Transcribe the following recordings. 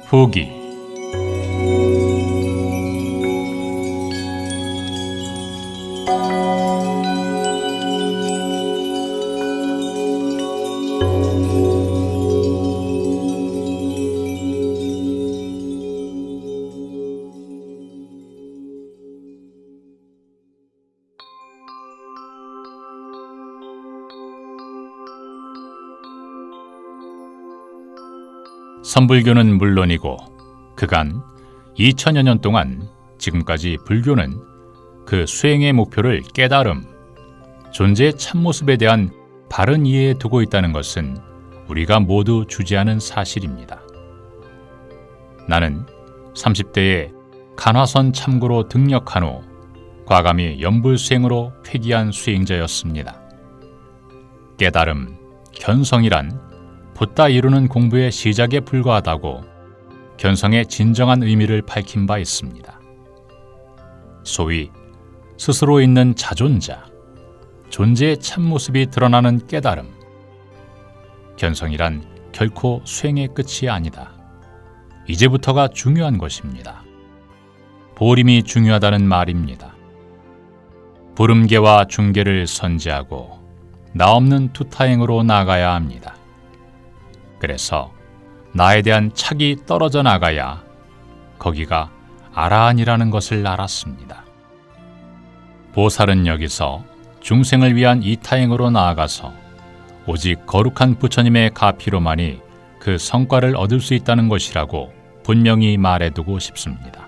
후기. 선불교는 물론이고 그간 2000여 년 동안 지금까지 불교는 그 수행의 목표를 깨달음, 존재의 참모습에 대한 바른 이해에 두고 있다는 것은 우리가 모두 주지하는 사실입니다. 나는 30대에 간화선 참고로 등력한 후 과감히 연불수행으로 회귀한 수행자였습니다. 깨달음, 견성이란 붓다 이루는 공부의 시작에 불과하다고 견성의 진정한 의미를 밝힌 바 있습니다. 소위 스스로 있는 자존자, 존재의 참모습이 드러나는 깨달음. 견성이란 결코 수행의 끝이 아니다. 이제부터가 중요한 것입니다. 보림이 중요하다는 말입니다. 부름계와 중계를 선지하고 나 없는 투타행으로 나가야 합니다. 그래서 나에 대한 착이 떨어져 나가야 거기가 아라한이라는 것을 알았습니다. 보살은 여기서 중생을 위한 이타행으로 나아가서 오직 거룩한 부처님의 가피로만이 그 성과를 얻을 수 있다는 것이라고 분명히 말해두고 싶습니다.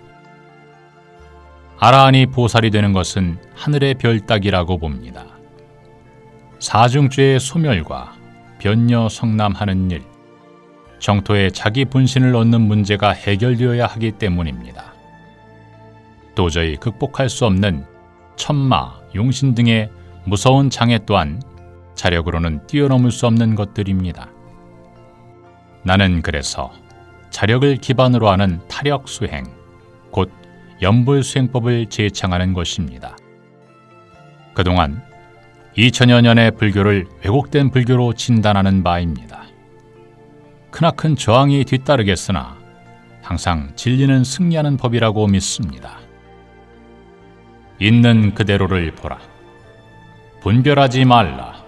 아라한이 보살이 되는 것은 하늘의 별 따기라고 봅니다. 사중죄의 소멸과 변녀 성남하는 일, 정토에 자기 분신을 얻는 문제가 해결되어야 하기 때문입니다. 도저히 극복할 수 없는 천마, 용신 등의 무서운 장애 또한 자력으로는 뛰어넘을 수 없는 것들입니다. 나는 그래서 자력을 기반으로 하는 타력수행, 곧 연불수행법을 제창하는 것입니다. 그동안 2000여 년의 불교를 왜곡된 불교로 진단하는 바입니다. 크나큰 저항이 뒤따르겠으나 항상 진리는 승리하는 법이라고 믿습니다. 있는 그대로를 보라. 분별하지 말라.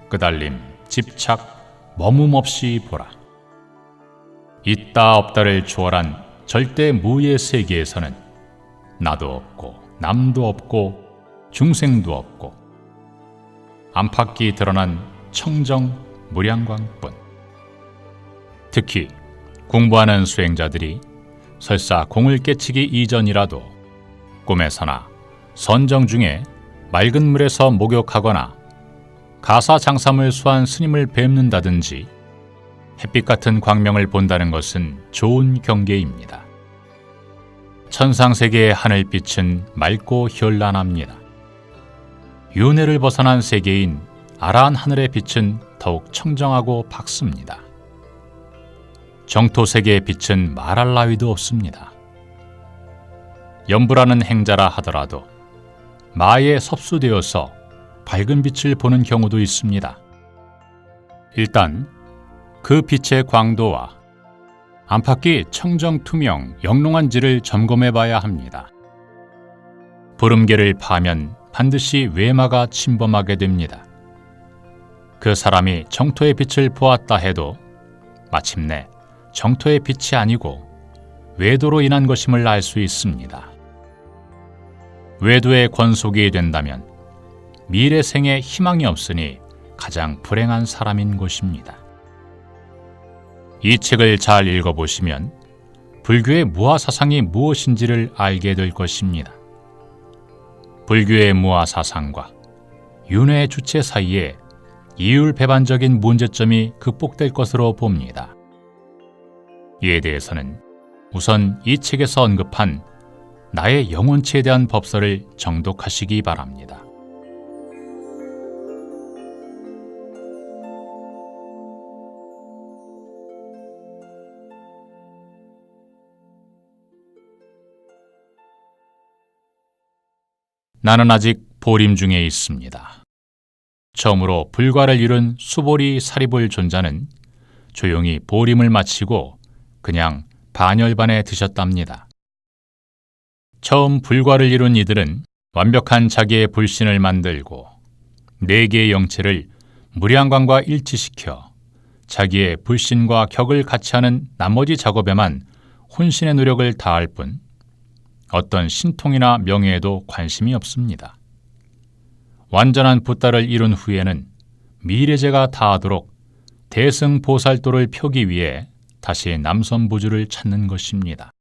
끄달림, 집착, 머문 없이 보라. 있다 없다를 초월한 절대 무의 세계에서는 나도 없고 남도 없고 중생도 없고 안팎이 드러난 청정 무량광뿐. 특히 공부하는 수행자들이 설사 공을 깨치기 이전이라도 꿈에서나 선정 중에 맑은 물에서 목욕하거나 가사장삼을 수한 스님을 뵙는다든지 햇빛 같은 광명을 본다는 것은 좋은 경계입니다. 천상세계의 하늘빛은 맑고 현란합니다. 윤회를 벗어난 세계인 아라한 하늘의 빛은 더욱 청정하고 밝습니다. 정토세계의 빛은 말할 나위도 없습니다. 연불하는 행자라 하더라도 마에 섭수되어서 밝은 빛을 보는 경우도 있습니다. 일단 그 빛의 광도와 안팎이 청정투명, 영롱한지를 점검해 봐야 합니다. 부름계를 파면 반드시 외마가 침범하게 됩니다. 그 사람이 정토의 빛을 보았다 해도 마침내 정토의 빛이 아니고 외도로 인한 것임을 알 수 있습니다. 외도의 권속이 된다면 미래 생에 희망이 없으니 가장 불행한 사람인 것입니다. 이 책을 잘 읽어보시면 불교의 무아사상이 무엇인지를 알게 될 것입니다. 불교의 무아사상과 윤회의 주체 사이에 이율배반적인 문제점이 극복될 것으로 봅니다. 이에 대해서는 우선 이 책에서 언급한 나의 영혼체에 대한 법설을 정독하시기 바랍니다. 나는 아직 보림 중에 있습니다. 처음으로 불과를 이룬 수보리 사리불 존자는 조용히 보림을 마치고 그냥 반열반에 드셨답니다. 처음 불과를 이룬 이들은 완벽한 자기의 불신을 만들고 네 개의 영체를 무량광과 일치시켜 자기의 불신과 격을 같이 하는 나머지 작업에만 혼신의 노력을 다할 뿐 어떤 신통이나 명예에도 관심이 없습니다. 완전한 붓다를 이룬 후에는 미래제가 다하도록 대승보살도를 펴기 위해 다시 남선부주를 찾는 것입니다.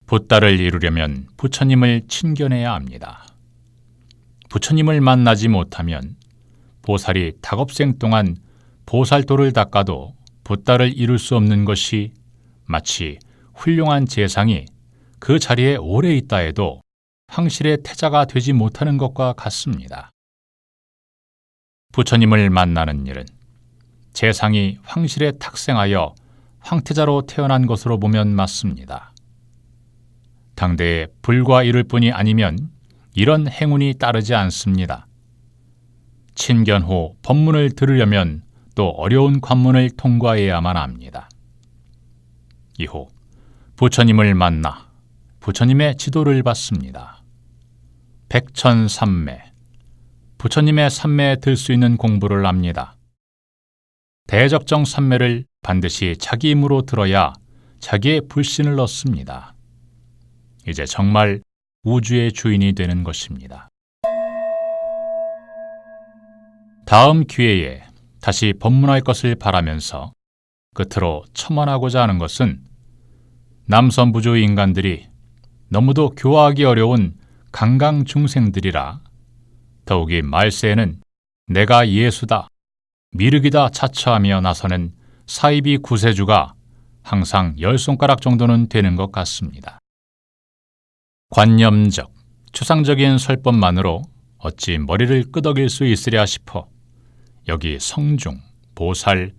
붓다를 이루려면 부처님을 친견해야 합니다. 부처님을 만나지 못하면 보살이 닭업생 동안 보살도를 닦아도 붓다를 이룰 수 없는 것이 마치 훌륭한 재상이 그 자리에 오래 있다 해도 황실의 태자가 되지 못하는 것과 같습니다. 부처님을 만나는 일은 재상이 황실에 탁생하여 황태자로 태어난 것으로 보면 맞습니다. 당대에 불과 이룰 뿐이 아니면 이런 행운이 따르지 않습니다. 친견 후 법문을 들으려면 또 어려운 관문을 통과해야만 합니다. 이후 부처님을 만나 부처님의 지도를 받습니다. 백천삼매, 부처님의 삼매에 들 수 있는 공부를 합니다. 대적정 삼매를 반드시 자기 힘으로 들어야 자기의 불신을 얻습니다. 이제 정말 우주의 주인이 되는 것입니다. 다음 기회에 다시 법문할 것을 바라면서 끝으로 첨언하고자 하는 것은 남선부주 인간들이 너무도 교화하기 어려운 강강 중생들이라 더욱이 말세에는 내가 예수다, 미륵이다 자처하며 나서는 사이비 구세주가 항상 10손가락 정도는 되는 것 같습니다. 관념적, 추상적인 설법만으로 어찌 머리를 끄덕일 수 있으랴 싶어 여기 성중, 보살,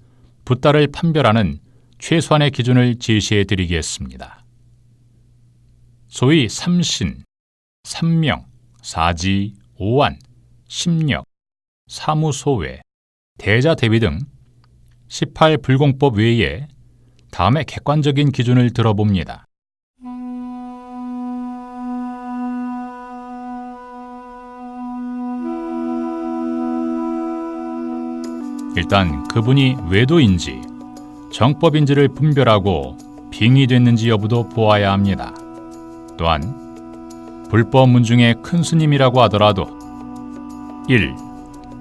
붓다를 판별하는 최소한의 기준을 제시해 드리겠습니다. 소위 삼신, 삼명, 사지, 오완, 심력, 사무소외, 대자대비 등 18불공법 외에 다음의 객관적인 기준을 들어봅니다. 일단 그분이 외도인지 정법인지를 분별하고 빙의 됐는지 여부도 보아야 합니다. 또한 불법 중에 큰 스님이라고 하더라도 1.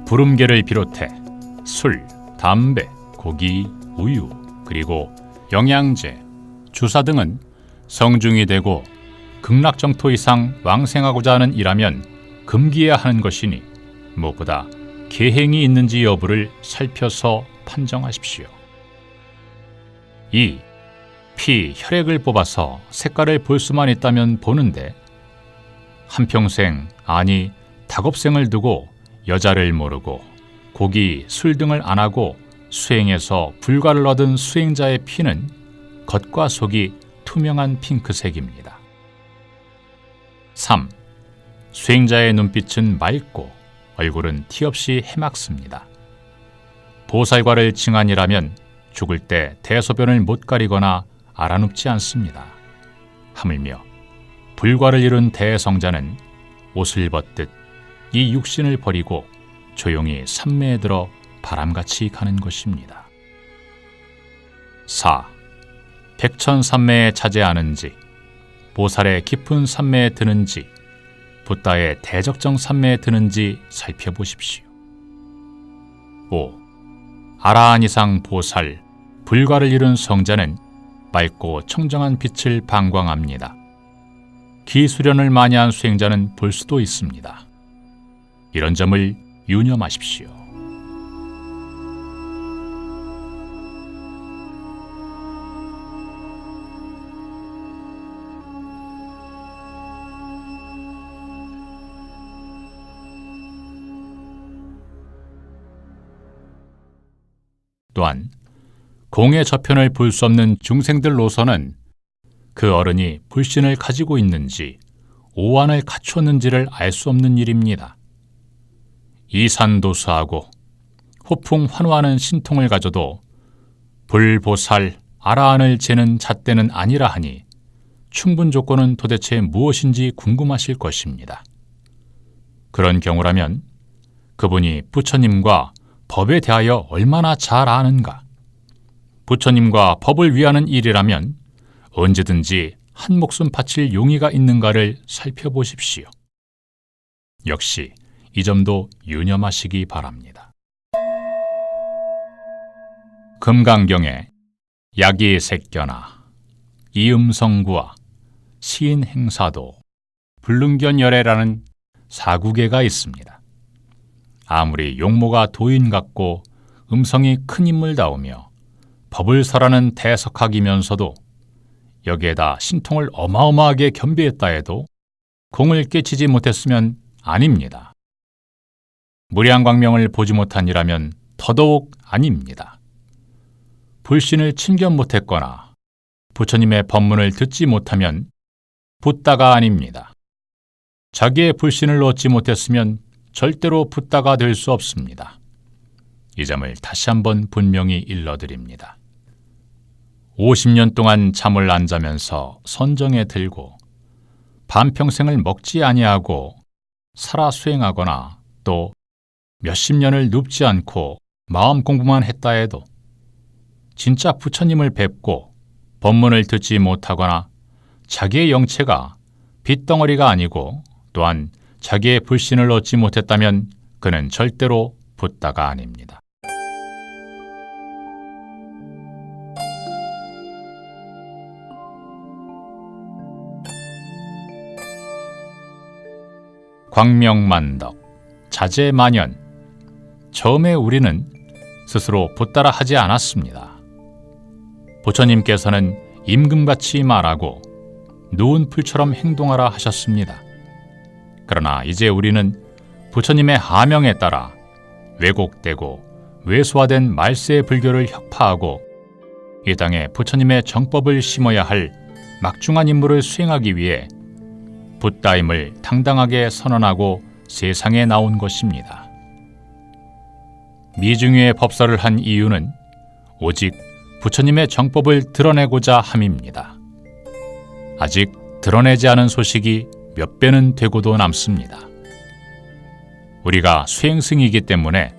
부름계를 비롯해 술, 담배, 고기, 우유, 그리고 영양제, 주사 등은 성중이 되고 극락정토 이상 왕생하고자 하는 이라면 금기해야 하는 것이니 무엇보다 계행이 있는지 여부를 살펴서 판정하십시오. 2. 피, 혈액을 뽑아서 색깔을 볼 수만 있다면 보는데 한평생, 아니 닭업생을 두고 여자를 모르고 고기, 술 등을 안 하고 수행해서 불과를 얻은 수행자의 피는 겉과 속이 투명한 핑크색입니다. 3. 수행자의 눈빛은 맑고 얼굴은 티 없이 해맑습니다. 보살과를 칭한이라면 죽을 때 대소변을 못 가리거나 알아눕지 않습니다. 하물며 불과를 이룬 대성자는 옷을 벗듯 이 육신을 버리고 조용히 삼매에 들어 바람같이 가는 것입니다. 4. 백천삼매에 차지하는지, 보살의 깊은 삼매에 드는지, 붓다의 대적정 삼매에 드는지 살펴보십시오. 5. 아라한 이상 보살, 불과를 이룬 성자는 맑고 청정한 빛을 방광합니다. 기수련을 많이 한 수행자는 볼 수도 있습니다. 이런 점을 유념하십시오. 또한 공의 저편을 볼 수 없는 중생들로서는 그 어른이 불신을 가지고 있는지 오한을 갖추었는지를 알 수 없는 일입니다. 이산도수하고 호풍 환호하는 신통을 가져도 불보살 아라한을 재는 잣대는 아니라 하니 충분 조건은 도대체 무엇인지 궁금하실 것입니다. 그런 경우라면 그분이 부처님과 법에 대하여 얼마나 잘 아는가, 부처님과 법을 위하는 일이라면 언제든지 한 목숨 바칠 용의가 있는가를 살펴보십시오. 역시 이 점도 유념하시기 바랍니다. 금강경에 야기색견화, 이음성구와 시인행사도, 불능견열애라는 사구계가 있습니다. 아무리 용모가 도인 같고 음성이 큰 인물다우며 법을 설하는 대석학이면서도 여기에다 신통을 어마어마하게 겸비했다 해도 공을 깨치지 못했으면 아닙니다. 무량광명을 보지 못한 이라면 더더욱 아닙니다. 불신을 친견 못했거나 부처님의 법문을 듣지 못하면 붓다가 아닙니다. 자기의 불신을 얻지 못했으면 절대로 붓다가 될 수 없습니다. 이 점을 다시 한번 분명히 일러드립니다. 50년 동안 잠을 안 자면서 선정에 들고 반평생을 먹지 아니하고 살아 수행하거나 또 몇십 년을 눕지 않고 마음 공부만 했다 해도 진짜 부처님을 뵙고 법문을 듣지 못하거나 자기의 영체가 빚덩어리가 아니고 또한 자기의 불신을 얻지 못했다면 그는 절대로 붓다가 아닙니다. 광명만덕, 자제만연. 처음에 우리는 스스로 붓다라 하지 않았습니다. 부처님께서는 임금같이 말하고 누운 풀처럼 행동하라 하셨습니다. 그러나 이제 우리는 부처님의 하명에 따라 왜곡되고 왜소화된 말세 불교를 혁파하고 이 땅에 부처님의 정법을 심어야 할 막중한 임무를 수행하기 위해 붓다임을 당당하게 선언하고 세상에 나온 것입니다. 미중유의 법설을 한 이유는 오직 부처님의 정법을 드러내고자 함입니다. 아직 드러내지 않은 소식이 몇 배는 되고도 남습니다. 우리가 수행승이기 때문에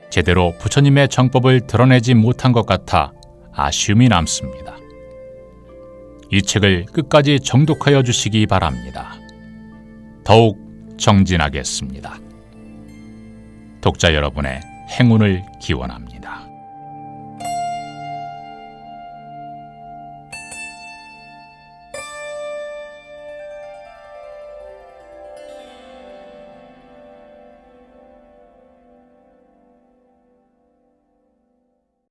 제대로 부처님의 정법을 드러내지 못한 것 같아 아쉬움이 남습니다. 이 책을 끝까지 정독하여 주시기 바랍니다. 더욱 정진하겠습니다. 독자 여러분의 행운을 기원합니다.